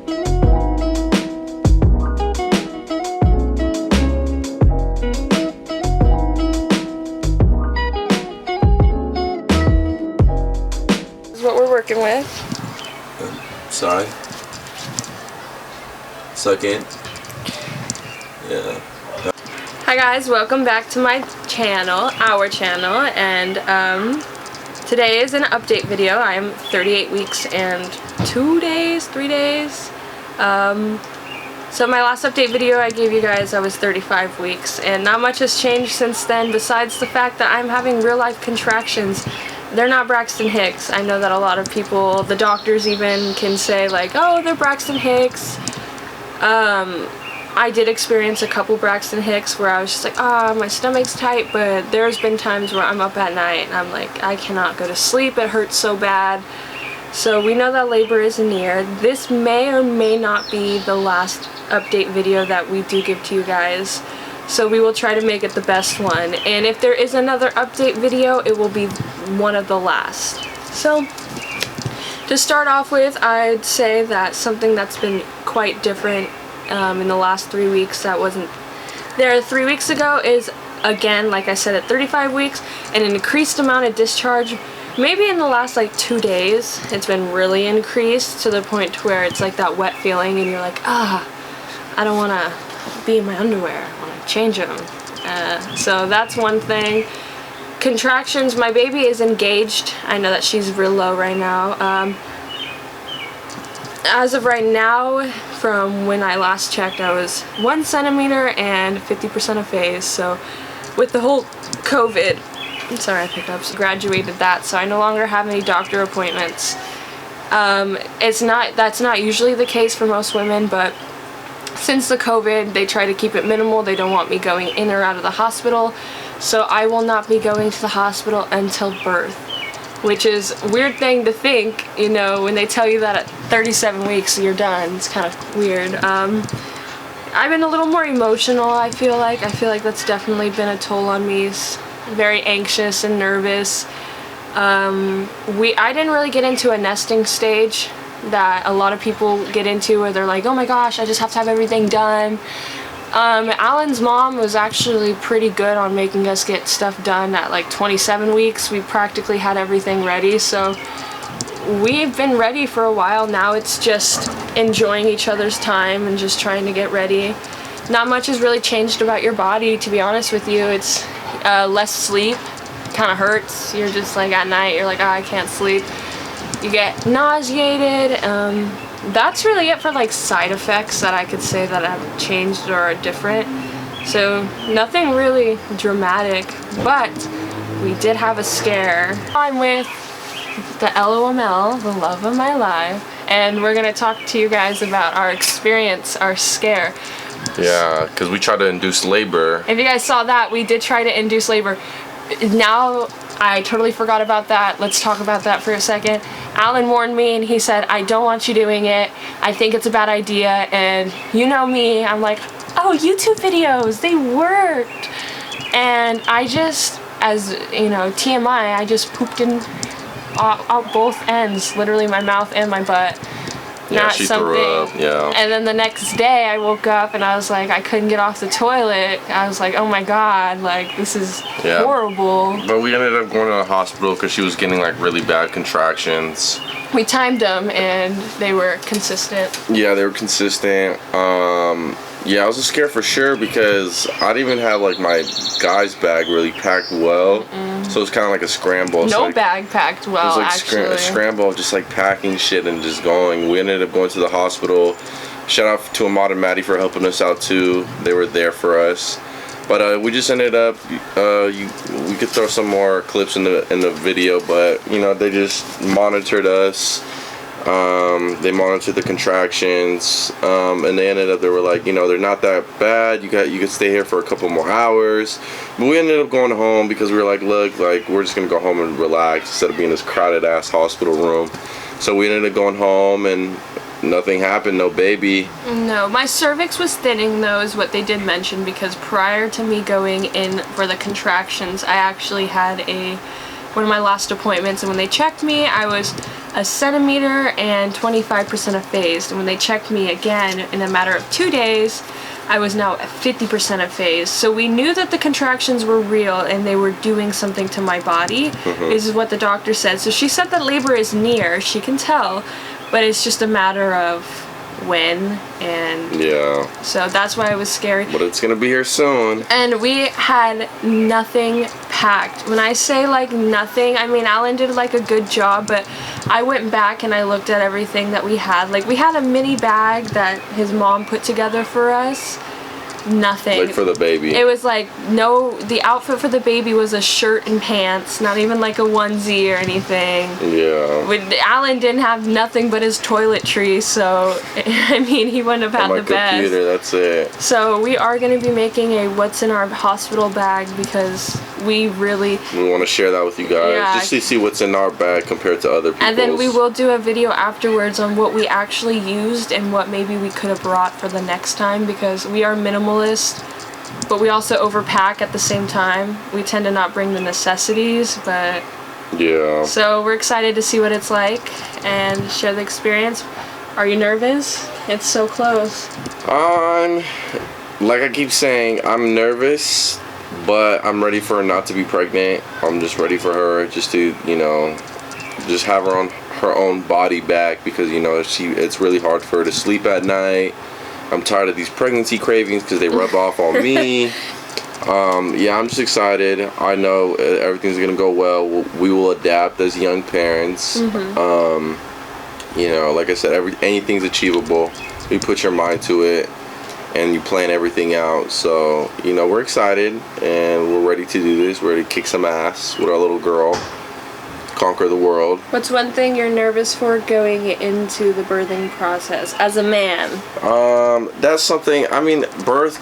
What we're working with. Sorry. Second. Yeah. Hi guys, welcome back to my channel, our channel, and today is an update video. I'm 38 weeks and 3 days. So my last update video I gave you guys, I was 35 weeks, and not much has changed since then besides the fact that I'm having real life contractions. They're not Braxton Hicks. I know that a lot of people, the doctors even, can say like, oh, they're Braxton Hicks. I did experience a couple Braxton Hicks where I was just like, my stomach's tight, but there's been times where I'm up at night and I'm like, I cannot go to sleep, it hurts so bad. So we know that labor is near. This may or may not be the last update video that we do give to you guys. So we will try to make it the best one. And if there is another update video, it will be one of the last. So to start off with, I'd say that something that's been quite different in the last 3 weeks that wasn't there 3 weeks ago is, again, like I said, at 35 weeks, an increased amount of discharge. Maybe in the last like 2 days, it's been really increased to the point to where it's like that wet feeling and you're like, I don't want to be in my underwear. I want to change them. So that's one thing. Contractions, my baby is engaged. I know that she's real low right now. As of right now, from when I last checked, I was 1 centimeter and 50% of phase. So with the whole COVID, I'm sorry I picked up, graduated that, so I no longer have any doctor appointments. That's not usually the case for most women, but since the COVID, they try to keep it minimal. They don't want me going in or out of the hospital, so I will not be going to the hospital until birth, which is a weird thing to think, you know, when they tell you that at 37 weeks you're done. It's kind of weird. I've been a little more emotional, I feel like. That's definitely been a toll on me. Very anxious and nervous. I didn't really get into a nesting stage that a lot of people get into where they're like, oh my gosh, I just have to have everything done. Alan's mom was actually pretty good on making us get stuff done at like 27 weeks. We practically had everything ready, so we've been ready for a while now. It's just enjoying each other's time and just trying to get ready. Not much has really changed about your body, to be honest with you. It's less sleep, kind of hurts. You're just like at night, you're like, I can't sleep. You get nauseated. That's really it for like side effects that I could say that have changed or are different. So nothing really dramatic, but we did have a scare. I'm with the LOML, the love of my life, and we're gonna talk to you guys about our experience, our scare. Yeah, because we tried to induce labor. If you guys saw that, we did try to induce labor. Now, I totally forgot about that. Let's talk about that for a second. Alan warned me and he said, I don't want you doing it. I think it's a bad idea. And you know me, I'm like, oh, YouTube videos, they worked. And I just, as you know, TMI, I just pooped in out both ends, literally my mouth and my butt. Yeah, not she something. threw up, yeah. And then the next day I woke up and I was like, I couldn't get off the toilet. I was like, oh my god, like this is horrible. But we ended up going to the hospital because she was getting like really bad contractions. We timed them and they were consistent. Yeah, they were consistent. Yeah, I was scared for sure because I didn't even have like my guy's bag really packed well. So it was kind of like a scramble. No like, bag packed well, it was like actually. A scramble of just like packing shit and just going. We ended up going to the hospital. Shout out to Ahmad and Maddie for helping us out too. They were there for us. But we just ended up, we could throw some more clips in the video, but you know, they just monitored us. They monitored the contractions, and they ended up, they were like, you know, they're not that bad. You could stay here for a couple more hours. But we ended up going home because we were like, look, like we're just gonna go home and relax instead of being in this crowded ass hospital room. So we ended up going home and nothing happened, no baby. No, my cervix was thinning though, is what they did mention, because prior to me going in for the contractions, I actually had one of my last appointments, and when they checked me, I was a centimeter and 25% effaced. And when they checked me again in a matter of 2 days, I was now at 50% effaced. So we knew that the contractions were real and they were doing something to my body. This is what the doctor said. So she said that labor is near, she can tell, but it's just a matter of when, and so that's why it was scary. But it's gonna be here soon. And we had nothing packed. When I say like nothing, I mean Alan did like a good job, but I went back and I looked at everything that we had. Like we had a mini bag that his mom put together for us. Nothing. Like for the baby. It was like the outfit for the baby was a shirt and pants, not even like a onesie or anything. Yeah. Alan didn't have nothing but his toiletries, so I mean he wouldn't have had the best. Computer, that's it. So we are going to be making a what's in our hospital bag because we want to share that with you guys, just to see what's in our bag compared to other people's. And then we will do a video afterwards on what we actually used and what maybe we could have brought for the next time, because we are minimalist, but we also overpack at the same time. We tend to not bring the necessities, but yeah. So we're excited to see what it's like and share the experience. Are you nervous? It's so close. Like I keep saying, I'm nervous, but I'm ready for her not to be pregnant. I'm just ready for her just to, just have her own body back, because it's really hard for her to sleep at night. I'm tired of these pregnancy cravings because they rub off on me. Yeah, I'm just excited. I know everything's gonna go well. We will adapt as young parents. Like I said, anything's achievable. You put your mind to it and you plan everything out. So we're excited and we're ready to do this. We're ready to kick some ass with our little girl, conquer the world. What's one thing you're nervous for going into the birthing process as a man? That's something, birth,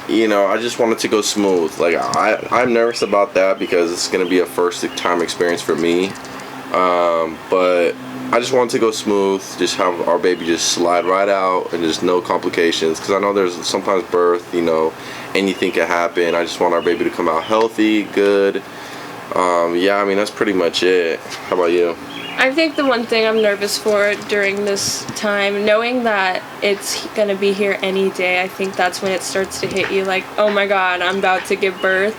I just want it to go smooth. Like I'm nervous about that because it's going to be a first time experience for me. But I just want it to go smooth, just have our baby just slide right out and just no complications, because I know there's sometimes birth, anything can happen. I just want our baby to come out healthy, good. Yeah, that's pretty much it. How about you? I think the one thing I'm nervous for during this time, knowing that it's gonna be here any day, I think that's when it starts to hit you like, oh my god, I'm about to give birth.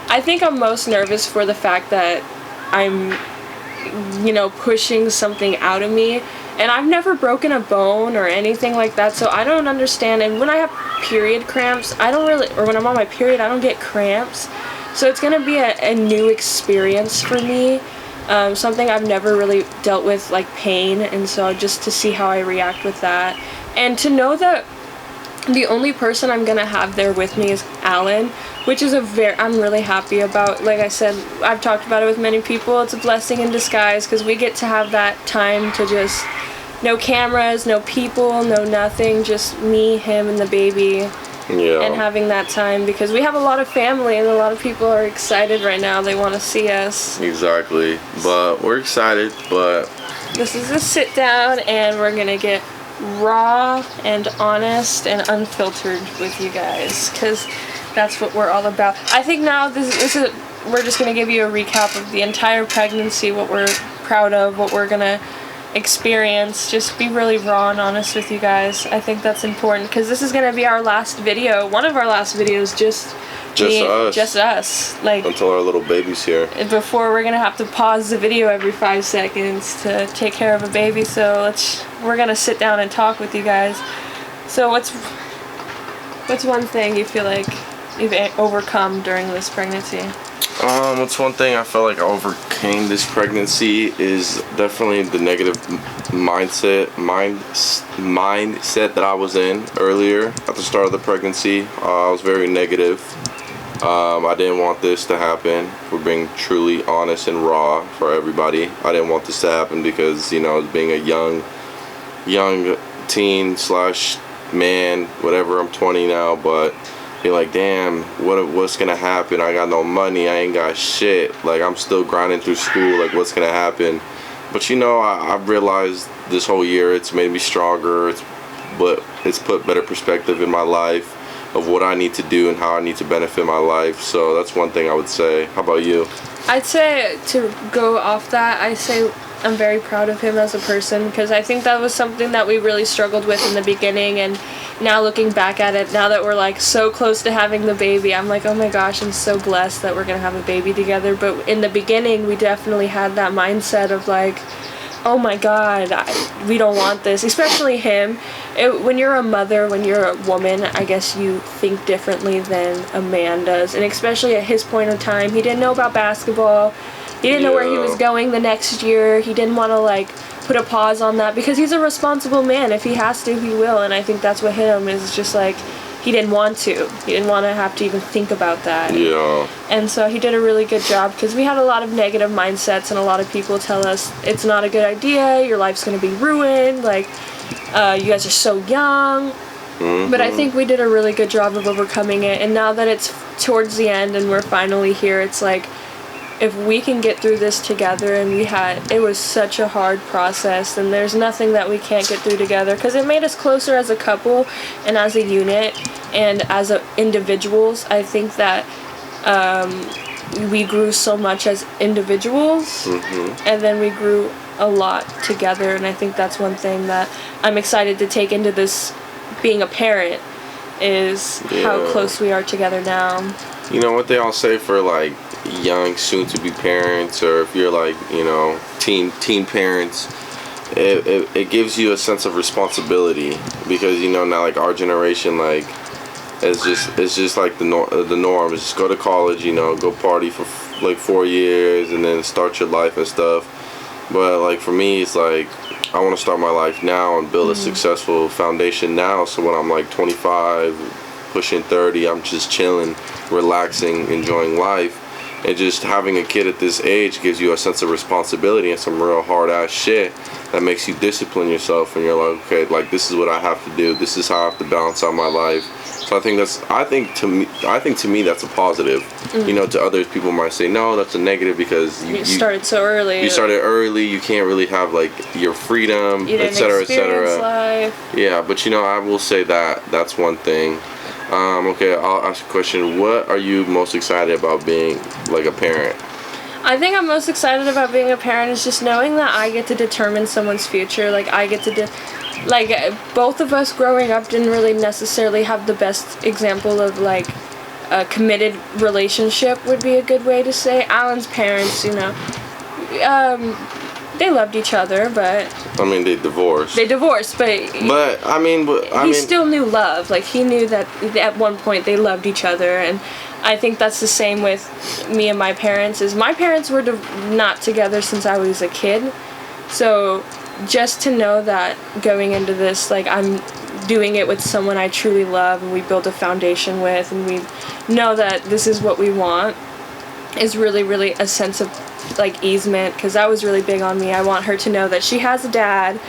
I think I'm most nervous for the fact that I'm, pushing something out of me. And I've never broken a bone or anything like that, so I don't understand. And when I have period cramps, or when I'm on my period, I don't get cramps. So it's going to be a new experience for me, something I've never really dealt with, like pain, and so just to see how I react with that. And to know that the only person I'm going to have there with me is Alan, which is I'm really happy about. Like I said, I've talked about it with many people, it's a blessing in disguise, because we get to have that time to just, no cameras, no people, no nothing, just me, him, and the baby. Yeah. And having that time, because we have a lot of family and a lot of people are excited right now. They want to see us. Exactly. But we're excited, but this is a sit down and we're gonna get raw and honest and unfiltered with you guys, because that's what we're all about. I think now we're just gonna give you a recap of the entire pregnancy, what we're proud of, what we're gonna experience, just be really raw and honest with you guys. I think that's important, because this is going to be our last video, one of our last videos, just us, like until our little baby's here, before we're going to have to pause the video every 5 seconds to take care of a baby. So we're going to sit down and talk with you guys. So what's one thing you feel like you've overcome during this pregnancy? What's one thing I felt like I overcame this pregnancy is definitely the negative mindset that I was in earlier at the start of the pregnancy. I was very negative. I didn't want this to happen. We're being truly honest and raw for everybody. I didn't want this to happen because, being a young teen / man, whatever, I'm 20 now, but be like, damn, what's gonna happen? I got no money, I ain't got shit, like I'm still grinding through school, like what's gonna happen? But I've realized this whole year it's made me stronger, it's put better perspective in my life of what I need to do and how I need to benefit my life. So that's one thing I would say. How about you? I'd say, to go off that, I say I'm very proud of him as a person, because I think that was something that we really struggled with in the beginning, and now looking back at it, now that we're like so close to having the baby, I'm like, oh my gosh, I'm so blessed that we're gonna have a baby together. But in the beginning, we definitely had that mindset of like, oh my god, we don't want this, especially him. When you're a mother, when you're a woman, I guess you think differently than a man does, and especially at his point of time, he didn't know about basketball, he didn't know where he was going the next year, he didn't want to like put a pause on that, because he's a responsible man. If he has to, he will, and I think that's what hit him, is just like, he didn't want to have to even think about that. Yeah. And so he did a really good job, because we had a lot of negative mindsets, and a lot of people tell us it's not a good idea, your life's going to be ruined, like, you guys are so young. But I think we did a really good job of overcoming it, and now that it's towards the end and we're finally here, it's like, if we can get through this together, and it was such a hard process, and there's nothing that we can't get through together, because it made us closer as a couple and as a unit and as individuals. I think that we grew so much as individuals, and then we grew a lot together, and I think that's one thing that I'm excited to take into this being a parent, is how close we are together now. You know what they all say for like young soon-to-be parents, or if you're like, you know, teen parents, it gives you a sense of responsibility, because you know now like our generation, like it's just like the norm is just go to college, you know, go party for like 4 years and then start your life and stuff. But like for me, it's like I want to start my life now and build a successful foundation now, so when I'm like 25 pushing 30, I'm just chilling, relaxing, enjoying life. And just having a kid at this age gives you a sense of responsibility and some real hard-ass shit that makes you discipline yourself, and you're like, okay, like this is what I have to do. This is how I have to balance out my life. So I think to me that's a positive. You know, to others, people might say no, that's a negative, because you started so early. You started early. You can't really have like your freedom, etc., etc. Yeah, but you know, I will say that that's one thing. Okay, I'll ask a question. What are you most excited about being like a parent? I think I'm most excited about being a parent is just knowing that I get to determine someone's future. Like, I get to like, both of us growing up didn't really necessarily have the best example of like a committed relationship, would be a good way to say. Alan's parents, you know, they loved each other, but I mean, they divorced. But I mean, he still knew love. Like, he knew that at one point they loved each other, and I think that's the same with me and my parents. Is my parents were not together since I was a kid, so just to know that going into this, like, I'm doing it with someone I truly love, and we build a foundation with, and we know that this is what we want, is really, really a sense of like easement, because that was really big on me. I want her to know that she has a dad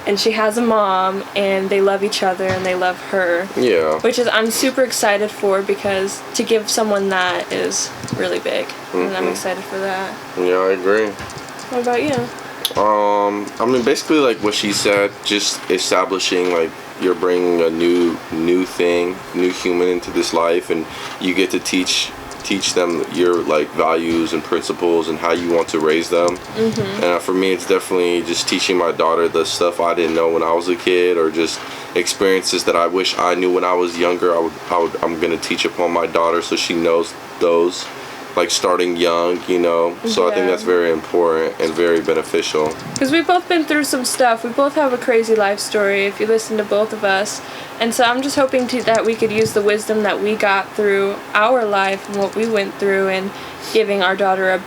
and she has a mom, and they love each other and they love her. Yeah. Which is, I'm super excited for, because to give someone that is really big, and I'm excited for that. Yeah, I agree. What about you? I mean, basically like what she said, just establishing like you're bringing a new human into this life, and you get to teach them your like values and principles and how you want to raise them. And for me, it's definitely just teaching my daughter the stuff I didn't know when I was a kid, or just experiences that I wish I knew when I was younger. I'm gonna teach upon my daughter, so she knows those, like starting young, you know. So I think that's very important and very beneficial. Because we've both been through some stuff. We both have a crazy life story, if you listen to both of us. And so I'm just hoping that we could use the wisdom that we got through our life and what we went through, and giving our daughter a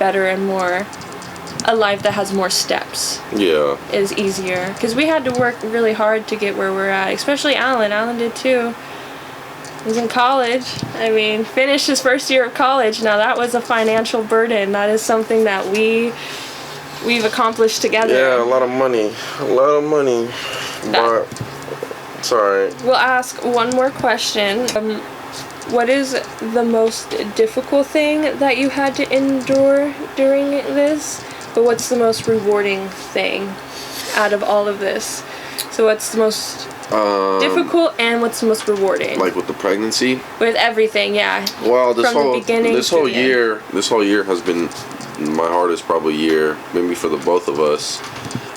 life that has more steps. Yeah. Is easier. Because we had to work really hard to get where we're at. Especially Alan. Alan did too. He was in college. I mean, finished his first year of college. Now that was a financial burden. That is something that we've accomplished together. Yeah, a lot of money. But it's alright. We'll ask one more question. What is the most difficult thing that you had to endure during this? But what's the most rewarding thing out of all of this? So what's the most difficult, and what's the most rewarding? Like with the pregnancy? With everything, yeah. Well, this whole year has been my hardest probably year, maybe for the both of us.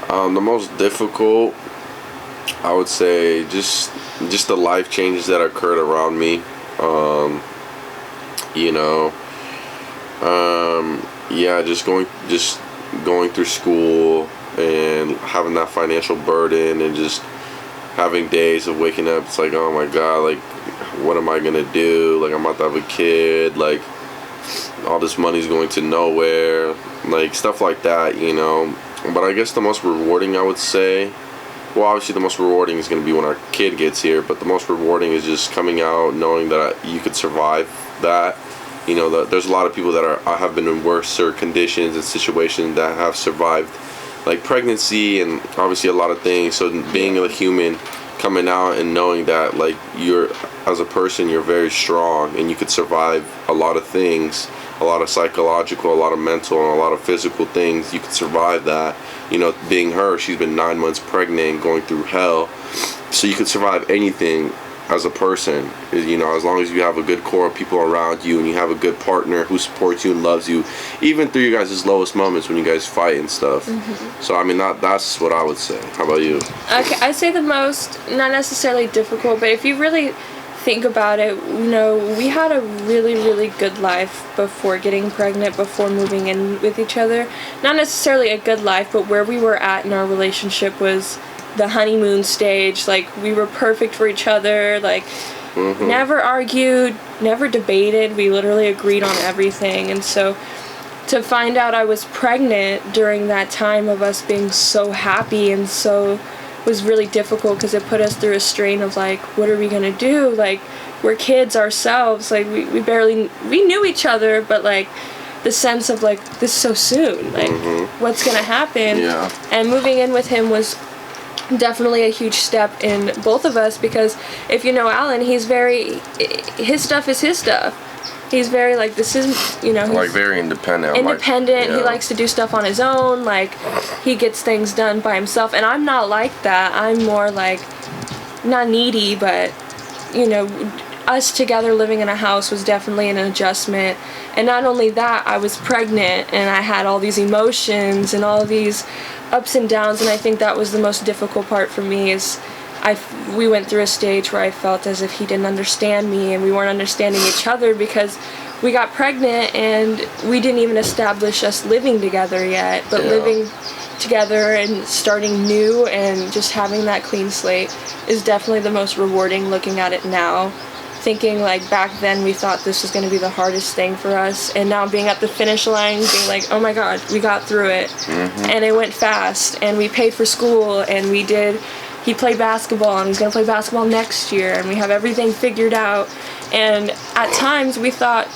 The most difficult, I would say, just the life changes that occurred around me. You know, yeah, just going through school and having that financial burden, and just having days of waking up, it's like, oh my god, like, what am I gonna do? Like, I'm about to have a kid, like, all this money's going to nowhere, like, stuff like that, you know. But I guess the most rewarding, I would say, well, obviously the most rewarding is going to be when our kid gets here, but the most rewarding is just coming out, knowing that you could survive that. You know, there's a lot of people that have been in worse conditions and situations that have survived, like pregnancy and obviously a lot of things. So being a human, coming out and knowing that, like, you're, as a person, you're very strong and you could survive a lot of things, a lot of psychological, a lot of mental, and a lot of physical things. You could survive that. You know, being her, she's been 9 months pregnant, going through hell, so you could survive anything as a person, you know, as long as you have a good core of people around you and you have a good partner who supports you and loves you, even through you guys' lowest moments when you guys fight and stuff. So I mean, that's what I would say. How about you? Okay, I'd say the most, not necessarily difficult, but if you really think about it, you know, we had a really, really good life before getting pregnant, before moving in with each other. Not necessarily a good life, but where we were at in our relationship was the honeymoon stage. Like, we were perfect for each other, like, never argued, never debated. We literally agreed on everything. And so to find out I was pregnant during that time of us being so happy and so was really difficult, because it put us through a strain of, like, what are we gonna do? Like, we're kids ourselves, like, we knew each other, but, like, the sense of, like, this so soon, like, what's gonna happen? Yeah. And moving in with him was definitely a huge step in both of us, because if you know Alan, his stuff is his stuff. He's very, like, this is, you know, like, very independent. Like, yeah. He likes to do stuff on his own, like, he gets things done by himself, and I'm not like that. I'm more, like, not needy, but, you know, us together living in a house was definitely an adjustment. And not only that, I was pregnant and I had all these emotions and all these ups and downs, and I think that was the most difficult part for me. Is we went through a stage where I felt as if he didn't understand me and we weren't understanding each other, because we got pregnant and we didn't even establish us living together yet, but living together and starting new and just having that clean slate is definitely the most rewarding, looking at it now. Thinking, like, back then we thought this was going to be the hardest thing for us, and now being at the finish line, being like, oh my god, we got through it. And it went fast, and we paid for school, and he played basketball, and he's going to play basketball next year, and we have everything figured out. And at times we thought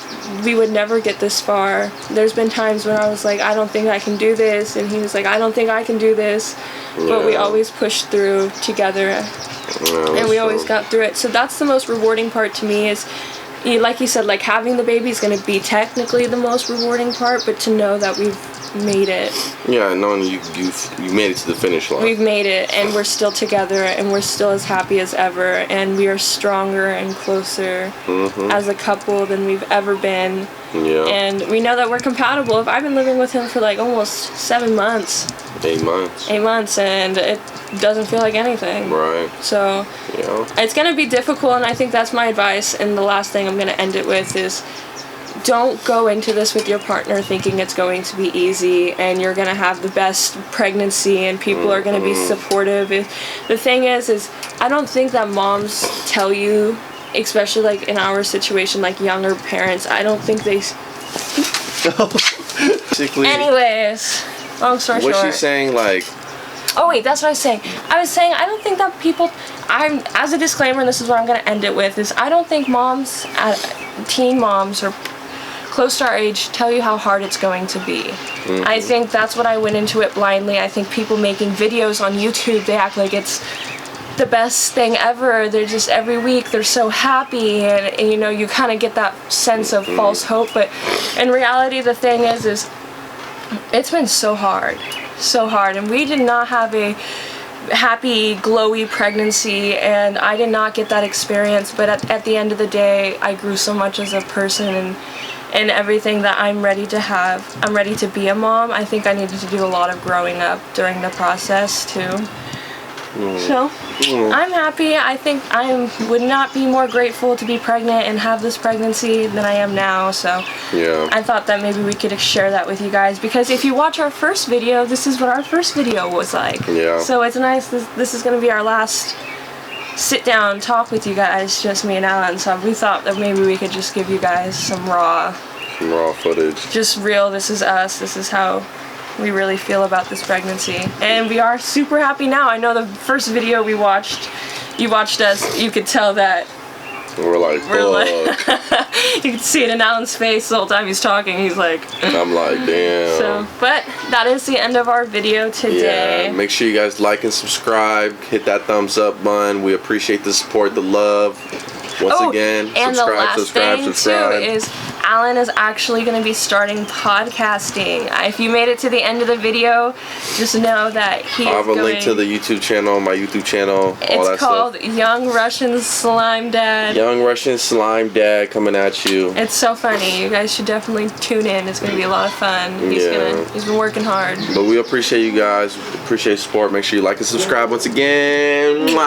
we would never get this far. There's been times when I was like, I don't think I can do this, and he was like, I don't think I can do this. But we always pushed through together. And we always got through it. So that's the most rewarding part to me, is, like you said, like, having the baby is going to be technically the most rewarding part, but to know that we've made it. Yeah, knowing you made it to the finish line. We've made it, and we're still together, and we're still as happy as ever, and we are stronger and closer as a couple than we've ever been. Yeah. And we know that we're compatible. I've been living with him for, like, almost 7 months. 8 months. 8 months, and it doesn't feel like anything. Right. So it's going to be difficult, and I think that's my advice. And the last thing I'm going to end it with is, don't go into this with your partner thinking it's going to be easy and you're going to have the best pregnancy and people are going to be supportive. The thing is I don't think that moms tell you, especially, like, in our situation, like, younger parents, I don't think they... Anyways, long story short. What's she saying, like... Oh wait, that's what I was saying. I was saying I don't think that people, as a disclaimer, and this is what I'm going to end it with, is I don't think moms, teen moms or close to our age, tell you how hard it's going to be. I think that's what I went into it blindly. I think people making videos on YouTube, they act like it's the best thing ever. They're just, every week they're so happy, and you know, you kind of get that sense of false hope, but in reality the thing is it's been so hard, and we did not have a happy, glowy pregnancy, and I did not get that experience, but at the end of the day, I grew so much as a person and everything that I'm ready to have. I'm ready to be a mom. I think I needed to do a lot of growing up during the process too. So, I'm happy. I think I would not be more grateful to be pregnant and have this pregnancy than I am now, so yeah. I thought that maybe we could share that with you guys, because if you watch our first video, this is what our first video was like. Yeah. So it's nice, this is going to be our last sit down talk with you guys, just me and Alan, so we thought that maybe we could just give you guys some raw footage. Just real, this is us, this is how we really feel about this pregnancy, and we are super happy now. I know the first video we watched, you watched us, you could tell that we're like you could see it in Alan's face the whole time he's talking. He's like, I'm like, damn. So, but that is the end of our video today. Yeah, make sure you guys like and subscribe, hit that thumbs up button. We appreciate the support, the love. Once again, and subscribe, the last subscribe, thing subscribe. too is Alan is actually going to be starting podcasting. If you made it to the end of the video, just know that he I'll have a link to the YouTube channel, my YouTube channel, all that stuff. It's called Young Russian Slime Dad. Young Russian Slime Dad coming at you. It's so funny. You guys should definitely tune in. It's going to be a lot of fun. He's been working hard. But we appreciate you guys. Appreciate support. Make sure you like and subscribe once again. Mwah.